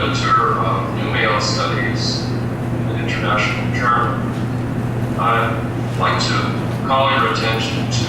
editor of New Male Studies, an international journal. I'd like to call your attention to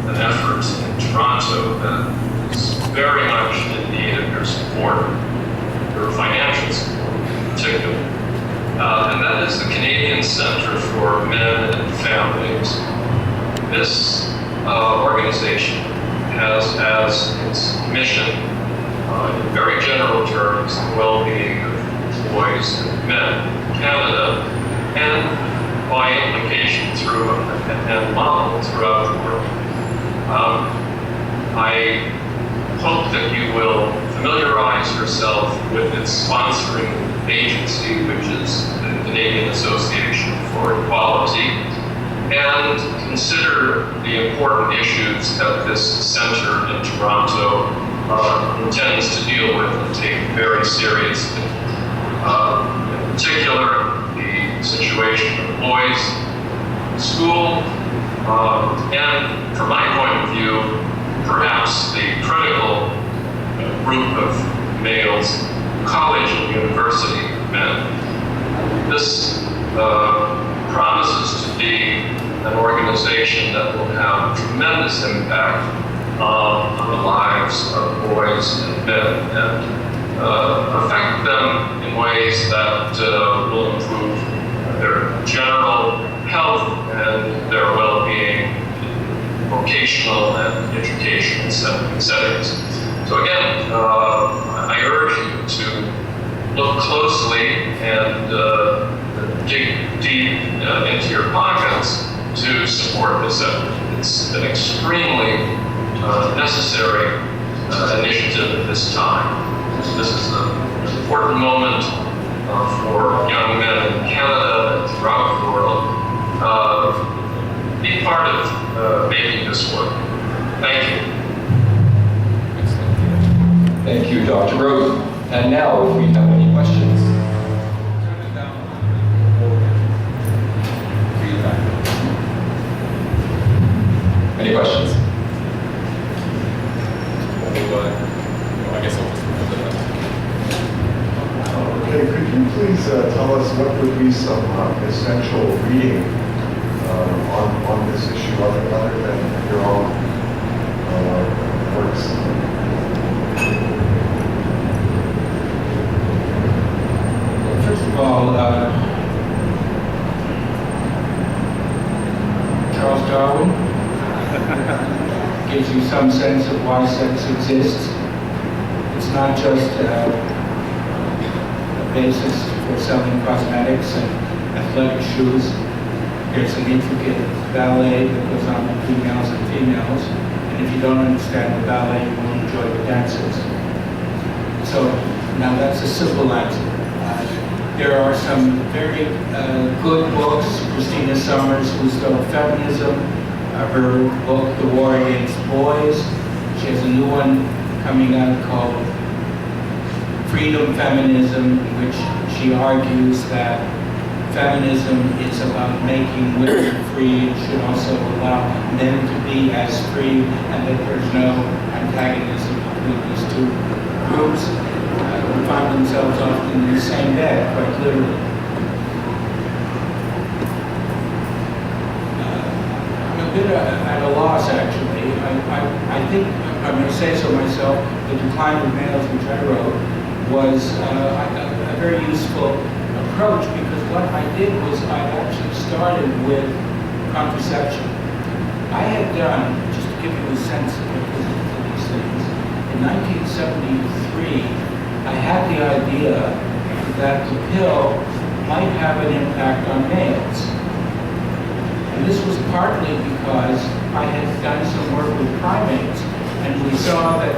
an effort in Toronto that is very much in need of your support, your financial support in particular. And that is the Canadian Centre for Men and Families. This organization has as its mission, in very general terms, the well-being of boys and men in Canada, and by implication through and model throughout the world. I hope that you will familiarize yourself with its sponsoring agency, which is the Canadian Association for Equality, and consider the important issues that this center in Toronto intends to deal with and take very seriously. In particular, the situation of boys in school, and from my point of view, perhaps the critical group of males, college and university men. This promises to be an organization that will have tremendous impact on the lives of boys and men and affect them in ways that will improve their general health and their well-being in vocational and educational settings. So again, I urge you to look closely and dig deep into your pockets to support this effort. It's an extremely necessary initiative at this time. This is an important moment for young men in Canada and throughout the world. Be part of making this work. Thank you. Thank you, Dr. Rosen. And now, if we have any questions. Any questions? I guess I'll just Okay, could you please tell us what would be some essential reading on this issue other than your own works? First of all, Charles Darwin gives you some sense of why sex exists. It's not just a basis for selling cosmetics and athletic shoes. There's an intricate ballet that goes on with females and females, and if you don't understand the ballet, you won't enjoy the dances. So now that's a simple answer. There are some very good books. Christina Sommers, who's done feminism, her book, The War Against Boys. She has a new one coming out called Freedom Feminism, in which she argues that feminism is about making women free and should also allow men to be as free, and that there's no antagonism between these two groups. Who find themselves often in the same bed, quite literally. I'm a bit at a loss, actually. I think, I may say so myself, The Decline of Males, which I wrote, was a very useful approach, because what I did was I actually started with contraception. I had done, just to give you a sense of what goes into these things, in 1973, I had the idea that the pill might have an impact on males. And this was partly because I had done some work with primates, and we saw that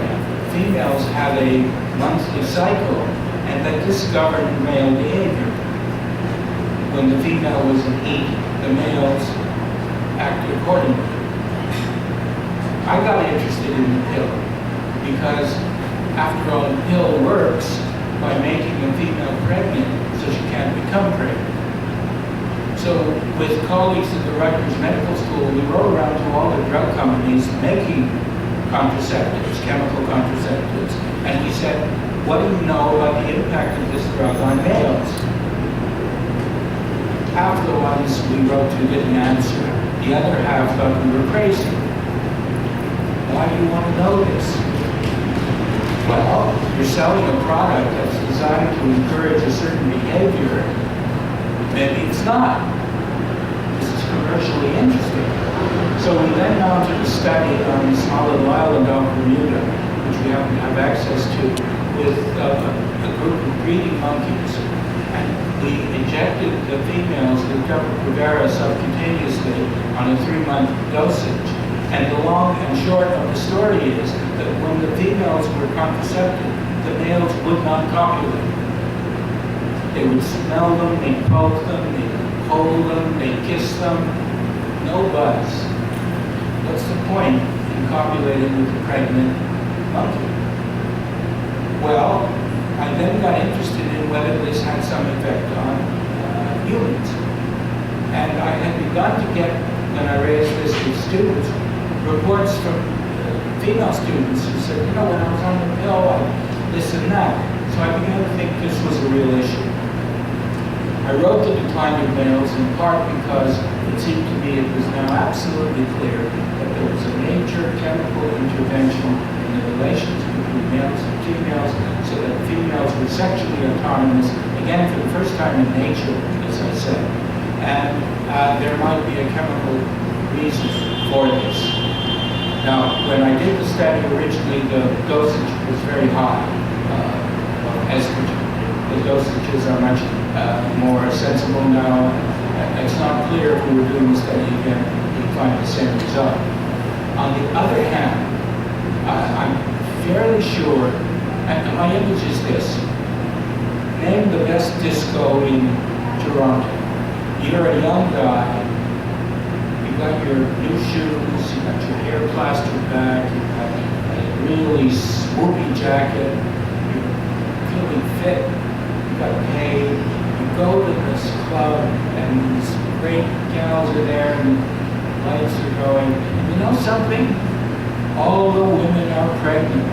females had a monthly cycle, and that this governed male behavior. When the female was in heat, the males acted accordingly. I got interested in the pill because, after all, the pill works by making a female pregnant so she can't become pregnant. So with colleagues at the Rutgers Medical School, we wrote around to all the drug companies making contraceptives, chemical contraceptives, and we said, what do you know about the impact of this drug on males? Half the ones we wrote to didn't answer. The other half thought we were crazy. Why do you want to know this? Well, you're selling a product that's designed to encourage a certain behavior. Maybe it's not. This is commercially interesting. So we then mounted a study on this small little island off Bermuda, which we happen to have access to, with a group of breeding monkeys. And we injected the females with Depo-Provera subcutaneously on a 3-month dosage. And the long and short of the story is that when the females were contracepted, the males would not copulate. They would smell them, they'd poke them, they'd hold them, they'd kiss them. No buzz. What's the point in copulating with a pregnant monkey? Well, I then got interested in whether this had some effect on humans. And I had begun to get, when I raised this with students, reports from female students who said, you know, when I was on the pill, this and that. So I began to think this was a real issue. I wrote The Decline of Males in part because it seemed to me it was now absolutely clear that there was a major chemical intervention in the relations between males and females so that females were sexually autonomous, again for the first time in nature, as I said. And there might be a chemical reason for this. Now, when I did the study originally, the dosage was very high of estrogen. The dosages are much more sensible now. It's not clear if we were doing the study again, we'd find the same result. On the other hand, I'm fairly sure, and my image is this: name the best disco in Toronto. You're a young guy. You've got your new shoes, you've got your hair plastered back, you've got a really swoopy jacket, you're feeling fit, you've got paid, you go to this club and these great gals are there and the lights are going. And you know something? All the women are pregnant.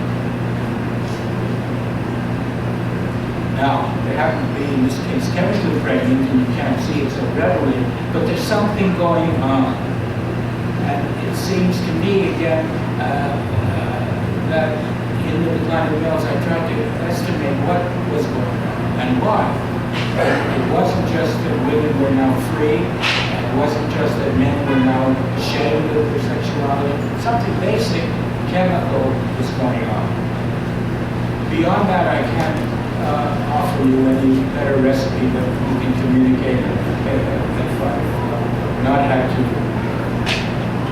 Now, they happen to be, in this case, chemically pregnant, and you can't see it so readily, but there's something going on. And it seems to me, again, that in The Decline of Males, I tried to estimate what was going on and why. It wasn't just that women were now free, and it wasn't just that men were now ashamed of their sexuality. Something basic, chemical, was going on. Beyond that, I can't offer you any better recipe that you can communicate if I've not had to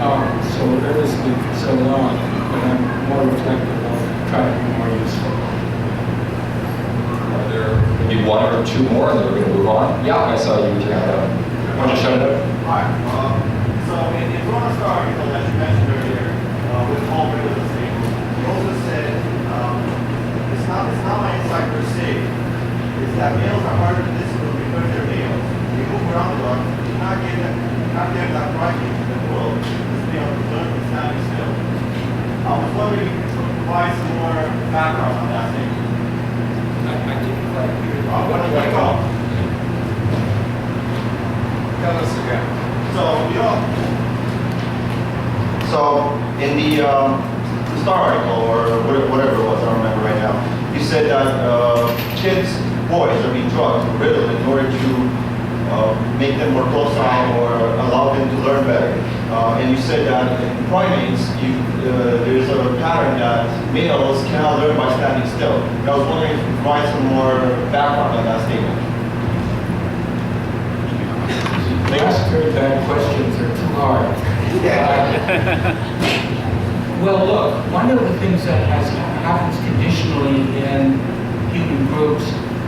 talk so earnestly for so long, but I'm more reflective. I'll try to be more useful. Are there maybe one or two more, and then we're going to move on? Yeah, I saw you with your hand up. Want to shut it up? Hi. So in the bonus article that you mentioned earlier, with all thing, you also said it's not my insight per se. It's that males are harder to discipline because they're males. You move around the dog, you're not getting that private in the world. This male is learning to standing still. I was wondering if you could provide some more background on that thing. I didn't quite hear. What do you call? Tell us again. So, so in the Star article, or whatever it was, I don't remember right now, you said that kids, boys, are being drugged to Ritalin in order to make them more docile or allow them to learn better. And you said that in primates, there's a pattern that males cannot learn by standing still. And I was wondering if you could provide some more background on that statement. That's very bad questions. They're too hard. Well, look, one of the things that happens traditionally in human groups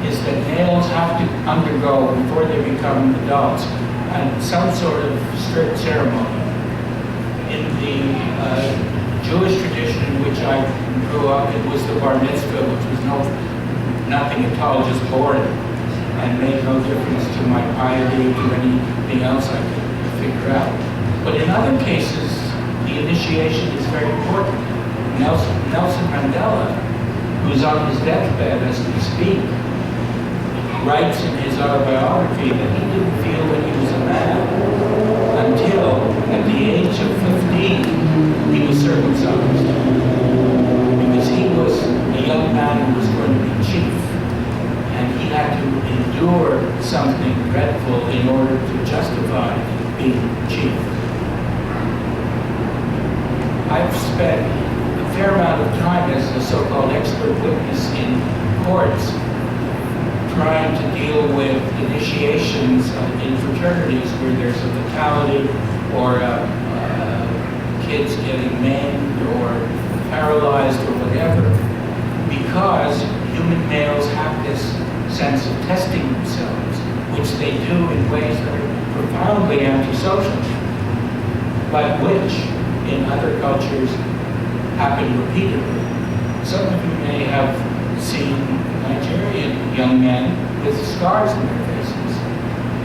is that males have to undergo, before they become adults, some sort of strict ceremony. In the Jewish tradition in which I grew up, it was the bar mitzvah, which was nothing at all, just boring, and made no difference to my piety or to anything else I could figure out. But in other cases, the initiation is very important. Nelson Mandela who's on his deathbed as we speak, writes in his autobiography that he didn't feel that he was a man until, at the age of 15, he was circumcised. Because he was a young man who was going to be chief. And he had to endure something dreadful in order to justify being chief. I've spent a fair amount of time as a so-called expert witness in courts trying to deal with initiations in fraternities where there's a fatality or kids getting maimed or paralyzed or whatever, because human males have this sense of testing themselves, which they do in ways that are profoundly antisocial, but which in other cultures happen repeatedly. Some of you may have seen Nigerian young men with scars on their faces.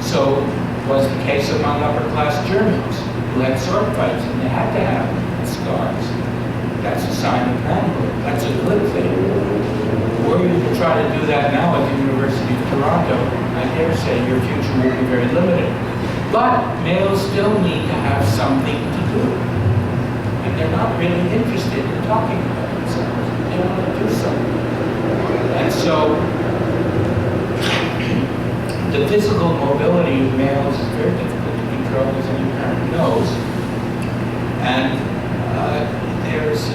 So was the case among upper-class Germans who had sword fights and they had to have scars. That's a sign of manhood. That's a good thing. Were you to try to do that now at the University of Toronto, I dare say your future will be very limited. But males still need to have something to do. And they're not really interested in talking about themselves. They want to do something. And so, the physical mobility of males is very difficult to control, as any parent knows. And there's a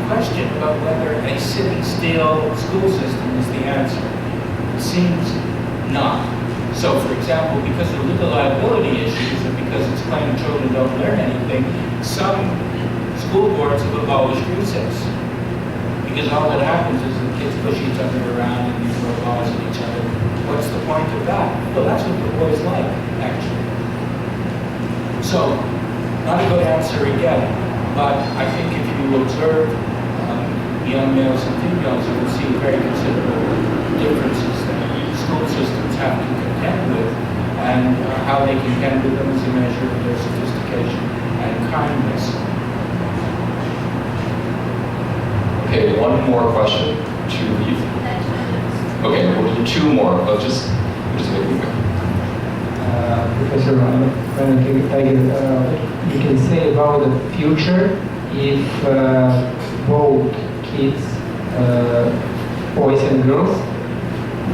question about whether a sitting still school system is the answer. It seems not. So, for example, because of legal liability issues and because it's claimed children don't learn anything, some school boards have abolished recess. Because all that happens is the kids push each other around and they throw balls at each other. What's the point of that? Well, that's what the boys like, actually. So, not a good answer again, but I think if you observe young males and females, you will see very considerable differences that school systems have to contend with, and how they contend with them as a measure of their sophistication and kindness. Okay, one more question to you. Okay, we'll do two more. We'll just make it quick. Professor you can say about the future if both kids, boys and girls,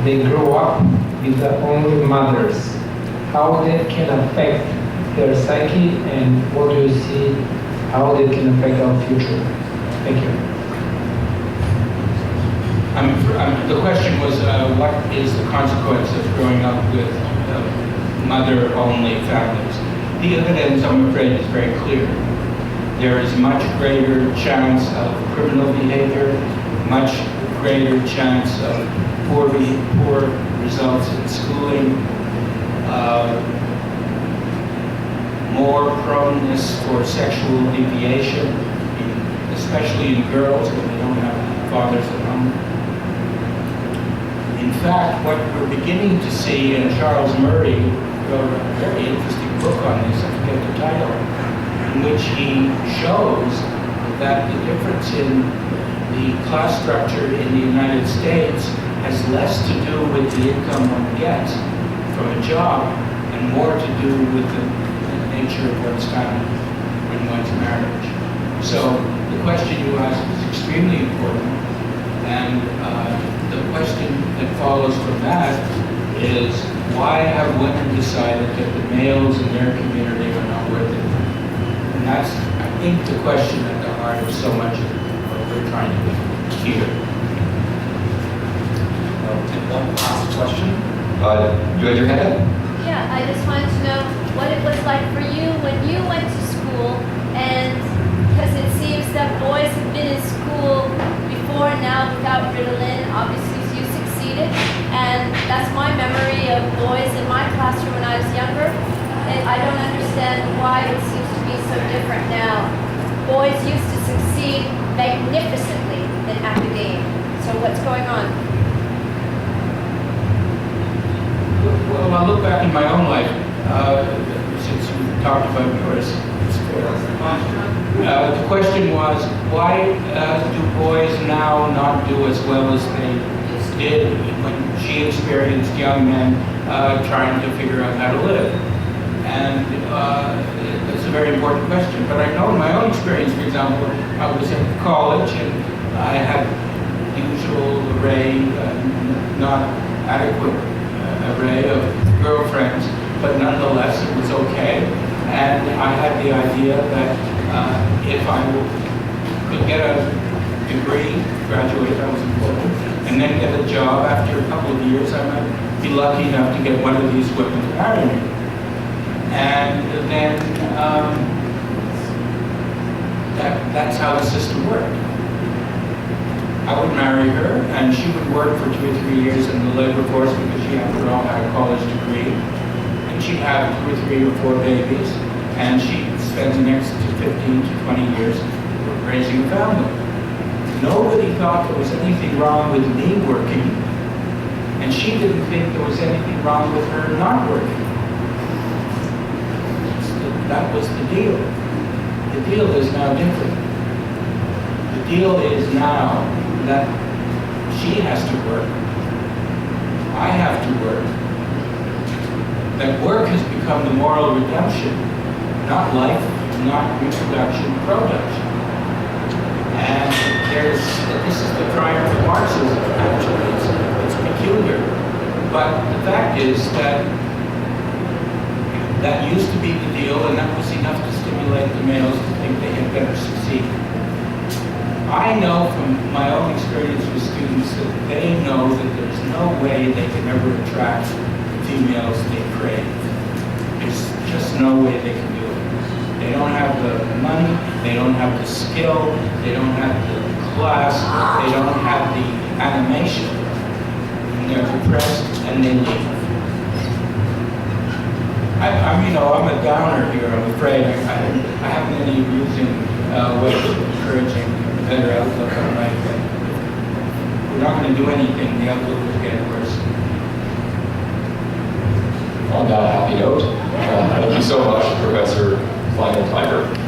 they grow up with the only mothers. How that can affect their psyche, and what do you see how that can affect our future? Thank you. The question was, what is the consequence of growing up with mother-only families? The evidence, I'm afraid, is very clear. There is much greater chance of criminal behavior, much greater chance of poor results in schooling, more proneness for sexual deviation, especially in girls when they don't have fathers at home. In fact, what we're beginning to see, and Charles Murray wrote a very interesting book on this, I forget the title, in which he shows that the difference in the class structure in the United States has less to do with the income one gets from a job and more to do with the nature of one's family and one's marriage. So the question you asked is extremely important, and the question that follows from that is, why have women decided that the males in their community are not worth it? And that's, I think, the question at the heart of so much of what we're trying to do here. I'll take one last question. You had your hand up? Yeah, I just wanted to know what it was like for you when you went to school, and because it seems that boys have been in school before and now without Ritalin. Obviously you succeeded, and that's my memory of boys in my classroom when I was younger, and I don't understand why it seems to be so different now. Boys used to succeed magnificently in academia, so what's going on? Well, I look back in my own life, since you talked about yours, it's fair. The question was, why do boys now not do as well as they did when she experienced young men trying to figure out how to live? And it's a very important question. But I know in my own experience, for example, I was in college and I had the usual array, not adequate array of girlfriends, but nonetheless it was okay. And I had the idea that if I could get a degree, graduate, that was important, and then get a job after a couple of years, I might be lucky enough to get one of these women to marry me. And then that's how the system worked. I would marry her, and she would work for 2 or 3 years in the labor force because she, after all, had a college degree. And she'd have 2 or 3 or 4 babies, and she'd spend the next 15 to 20 years raising a family. Nobody thought there was anything wrong with me working, and she didn't think there was anything wrong with her not working. That was the deal. The deal is now different. The deal is now that she has to work, I have to work, that work has become the moral redemption, not life, not reproduction, production. And this is the triumph of Marxism, actually. It's peculiar. But the fact is that used to be the deal, and that was enough to stimulate the males to think they had better succeed. I know from my own experience with students that they know that there's no way they can ever attract the females they crave. There's just no way they can do it. They don't have the money, they don't have the skill, they don't have the class, they don't have the animation. And they're depressed and they leave. I'm a downer here, I'm afraid. I haven't any amusing ways of encouraging a better outlook on life. We're not going to do anything, the outlook will get worse. On that happy note, thank you so much, Professor Lionel.